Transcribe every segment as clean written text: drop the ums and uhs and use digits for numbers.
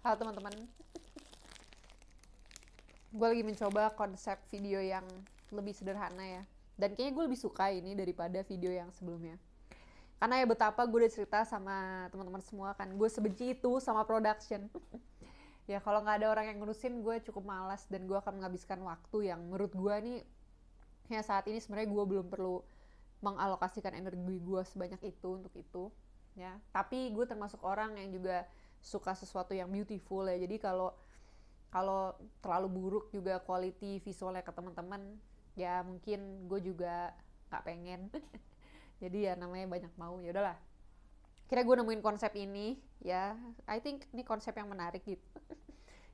Halo teman-teman, gue lagi mencoba konsep video yang lebih sederhana ya. Dan kayaknya gue lebih suka ini daripada video yang sebelumnya. Karena ya betapa gue udah cerita sama teman-teman semua kan, gue sebenci itu sama production. Ya kalau nggak ada orang yang ngurusin, gue cukup malas dan gue akan menghabiskan waktu yang menurut gue nih, ya saat ini sebenarnya gue belum perlu mengalokasikan energi gue sebanyak itu untuk itu. Ya, tapi gue termasuk orang yang juga suka sesuatu yang beautiful ya. Jadi kalau kalau terlalu buruk juga quality visualnya ke teman-teman, ya mungkin gue juga nggak pengen. Jadi ya namanya banyak mau, ya udahlah, kira gue nemuin konsep ini ya. I think ini konsep yang menarik gitu.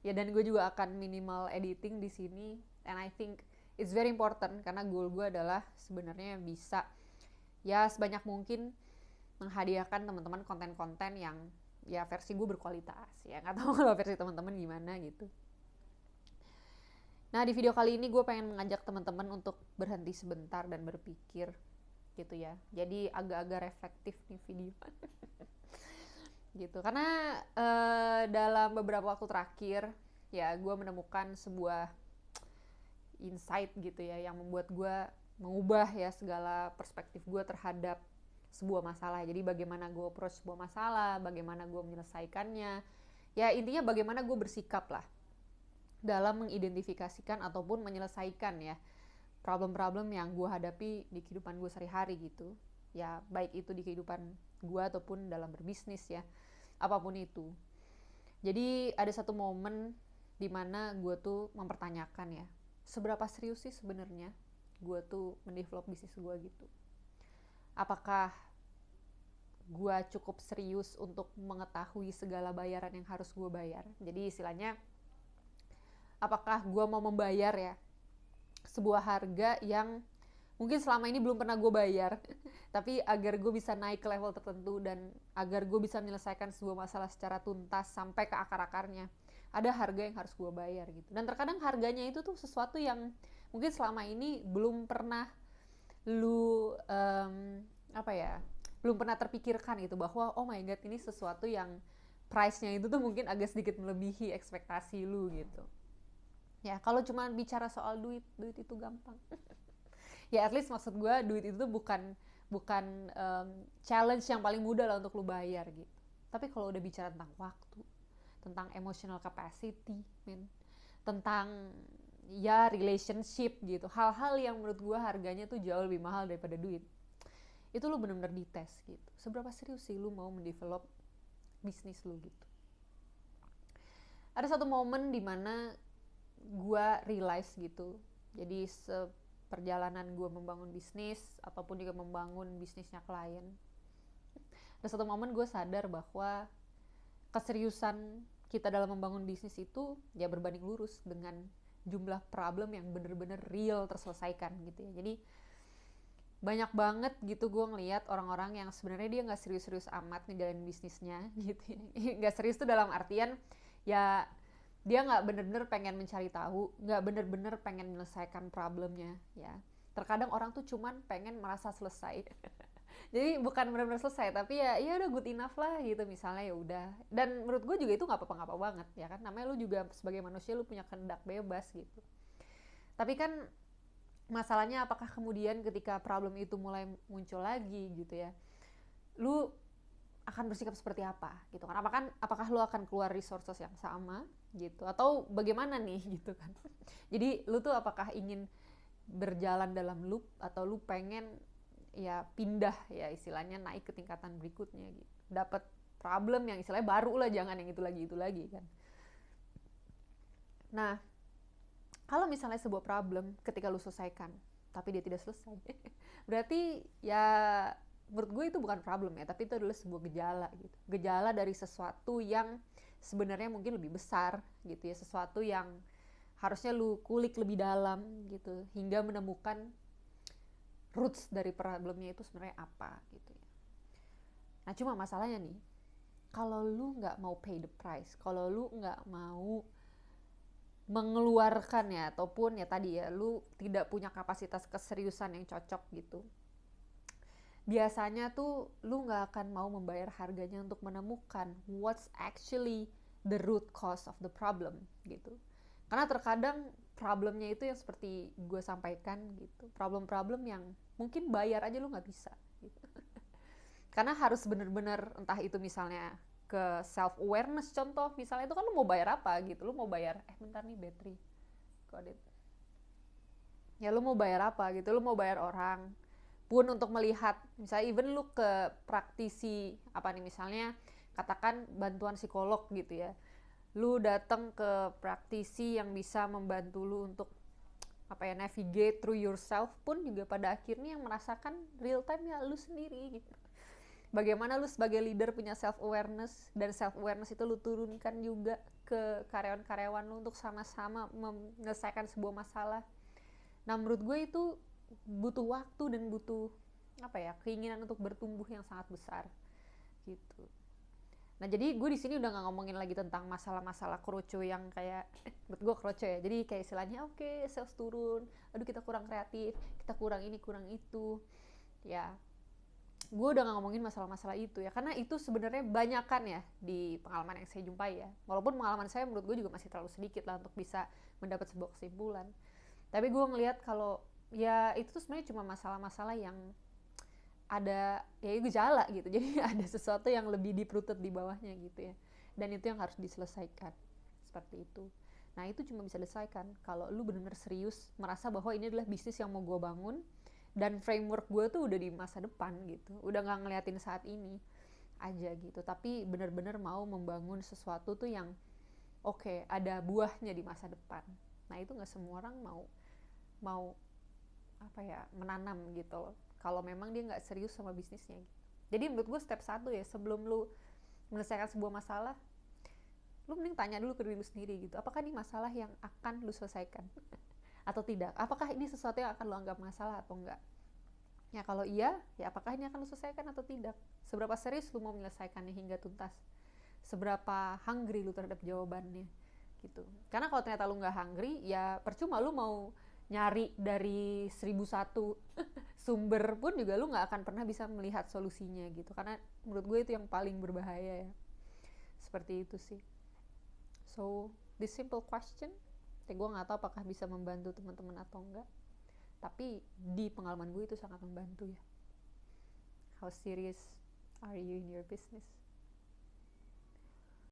Ya dan gue juga akan minimal editing di sini, and I think it's very important karena goal gue adalah sebenarnya bisa ya sebanyak mungkin menghadiahkan teman-teman konten-konten yang ya versi gue berkualitas. Ya nggak tahu kalau versi teman-teman gimana gitu. Nah, di video kali ini gue pengen mengajak teman-teman untuk berhenti sebentar dan berpikir gitu ya. Jadi agak-agak reflektif nih video. Gitu. Karena dalam beberapa waktu terakhir ya gue menemukan sebuah insight gitu ya yang membuat gue mengubah ya segala perspektif gue terhadap sebuah masalah. Jadi bagaimana gue approach sebuah masalah, bagaimana gue menyelesaikannya. Ya intinya bagaimana gue bersikap lah dalam mengidentifikasikan ataupun menyelesaikan ya problem-problem yang gue hadapi di kehidupan gue sehari-hari gitu. Ya baik itu di kehidupan gue ataupun dalam berbisnis ya, apapun itu. Jadi ada satu momen dimana gue tuh mempertanyakan ya, seberapa serius sih sebenarnya gue tuh mendevelop bisnis gue gitu. Apakah gue cukup serius untuk mengetahui segala bayaran yang harus gue bayar? Jadi istilahnya, apakah gue mau membayar ya sebuah harga yang mungkin selama ini belum pernah gue bayar, tapi agar gue bisa naik ke level tertentu dan agar gue bisa menyelesaikan sebuah masalah secara tuntas sampai ke akar-akarnya, ada harga yang harus gue bayar gitu. Dan terkadang harganya itu tuh sesuatu yang mungkin selama ini belum pernah lu apa ya, belum pernah terpikirkan gitu, bahwa oh my god ini sesuatu yang price-nya itu tuh mungkin agak sedikit melebihi ekspektasi lu gitu. Ya kalau cuma bicara soal duit, duit itu gampang. Ya at least maksud gue duit itu bukan bukan challenge yang paling mudah lah untuk lu bayar gitu. Tapi kalau udah bicara tentang waktu, tentang emotional capacity, tentang ya relationship gitu, hal-hal yang menurut gue harganya tuh jauh lebih mahal daripada duit, itu lu benar-benar dites gitu, seberapa serius sih lu mau mendevelop bisnis lu gitu. Ada satu momen dimana gue realize gitu, jadi perjalanan gue membangun bisnis ataupun juga membangun bisnisnya klien, ada satu momen gue sadar bahwa keseriusan kita dalam membangun bisnis itu ya berbanding lurus dengan jumlah problem yang bener-bener real terselesaikan gitu ya. Jadi banyak banget gitu gue ngeliat orang-orang yang sebenarnya dia nggak serius-serius amat ngejalanin bisnisnya gitu ya. Nggak serius tuh dalam artian ya dia nggak bener-bener pengen mencari tahu, nggak bener-bener pengen menyelesaikan problemnya ya. Terkadang orang tuh cuman pengen merasa selesai. Jadi bukan benar-benar selesai, tapi ya ya udah good enough lah gitu misalnya, ya udah. Dan menurut gue juga itu nggak apa-apa banget ya kan, namanya lu juga sebagai manusia lu punya kehendak bebas gitu. Tapi kan masalahnya apakah kemudian ketika problem itu mulai muncul lagi gitu ya, lu akan bersikap seperti apa gitu kan? Apakah lu akan keluar resources yang sama gitu atau bagaimana nih gitu kan? Jadi lu tuh apakah ingin berjalan dalam loop atau lu pengen ya pindah ya istilahnya, naik ke tingkatan berikutnya gitu, dapat problem yang istilahnya baru lah, jangan yang itu lagi kan. Nah kalau misalnya sebuah problem ketika lu selesaikan tapi dia tidak selesai berarti ya menurut gue itu bukan problem ya, tapi itu adalah sebuah gejala gitu, gejala dari sesuatu yang sebenarnya mungkin lebih besar gitu ya, sesuatu yang harusnya lu kulik lebih dalam gitu hingga menemukan roots dari problemnya itu sebenarnya apa gitu ya. Nah cuma masalahnya nih, kalau lu nggak mau pay the price, kalau lu nggak mau mengeluarkan ya, ataupun ya tadi ya lu tidak punya kapasitas keseriusan yang cocok gitu, biasanya tuh lu nggak akan mau membayar harganya untuk menemukan what's actually the root cause of the problem gitu. Karena terkadang problemnya itu yang seperti gue sampaikan gitu, problem-problem yang mungkin bayar aja lu nggak bisa gitu. Karena harus bener-bener, entah itu misalnya ke self awareness, contoh misalnya itu kan lu mau bayar apa gitu, lu mau bayar bentar nih battery kode, ya lu mau bayar apa gitu, lu mau bayar orang pun untuk melihat, misalnya even lu ke praktisi apa nih, misalnya katakan bantuan psikolog gitu ya, lu datang ke praktisi yang bisa membantu lu untuk apa ya, navigate through yourself, pun juga pada akhirnya yang merasakan real time ya lu sendiri gitu. Bagaimana lu sebagai leader punya self awareness, dan self awareness itu lu turunkan juga ke karyawan-karyawan lu untuk sama-sama menyelesaikan sebuah masalah. Nah menurut gue itu butuh waktu dan butuh apa ya, keinginan untuk bertumbuh yang sangat besar gitu. Nah jadi gue di sini udah nggak ngomongin lagi tentang masalah-masalah kroco yang kayak menurut gue kroco ya, jadi kayak istilahnya oke, sales turun, aduh kita kurang kreatif, kita kurang ini kurang itu ya. Gue udah gak ngomongin masalah-masalah itu ya, karena itu sebenarnya banyakan ya di pengalaman yang saya jumpai ya, walaupun pengalaman saya menurut gue juga masih terlalu sedikit lah untuk bisa mendapat sebuah kesimpulan. Tapi gue ngelihat kalau ya itu tuh sebenarnya cuma masalah-masalah yang ada ya gejala gitu, jadi ada sesuatu yang lebih deep rooted di bawahnya gitu ya, dan itu yang harus diselesaikan seperti itu. Nah itu cuma bisa diselesaikan kalau lu benar-benar serius merasa bahwa ini adalah bisnis yang mau gue bangun, dan framework gue tuh udah di masa depan gitu, udah nggak ngeliatin saat ini aja gitu, tapi benar-benar mau membangun sesuatu tuh yang oke, ada buahnya di masa depan. Nah itu nggak semua orang mau apa ya, menanam gitu loh, kalau memang dia nggak serius sama bisnisnya gitu. Jadi menurut gue step 1 ya, sebelum lu menyelesaikan sebuah masalah, lu mending tanya dulu ke diri lu sendiri gitu, apakah ini masalah yang akan lu selesaikan atau tidak, apakah ini sesuatu yang akan lu anggap masalah atau enggak. Ya kalau iya, ya apakah ini akan lu selesaikan atau tidak, seberapa serius lu mau menyelesaikannya hingga tuntas, seberapa hungry lu terhadap jawabannya gitu. Karena kalau ternyata lu nggak hungry, ya percuma lu mau nyari dari 1001 sumber pun juga lu nggak akan pernah bisa melihat solusinya gitu. Karena menurut gue itu yang paling berbahaya ya, seperti itu sih. So this simple question, ya gue nggak tahu apakah bisa membantu teman-teman atau enggak, tapi di pengalaman gue itu sangat membantu ya. How serious are you in your business?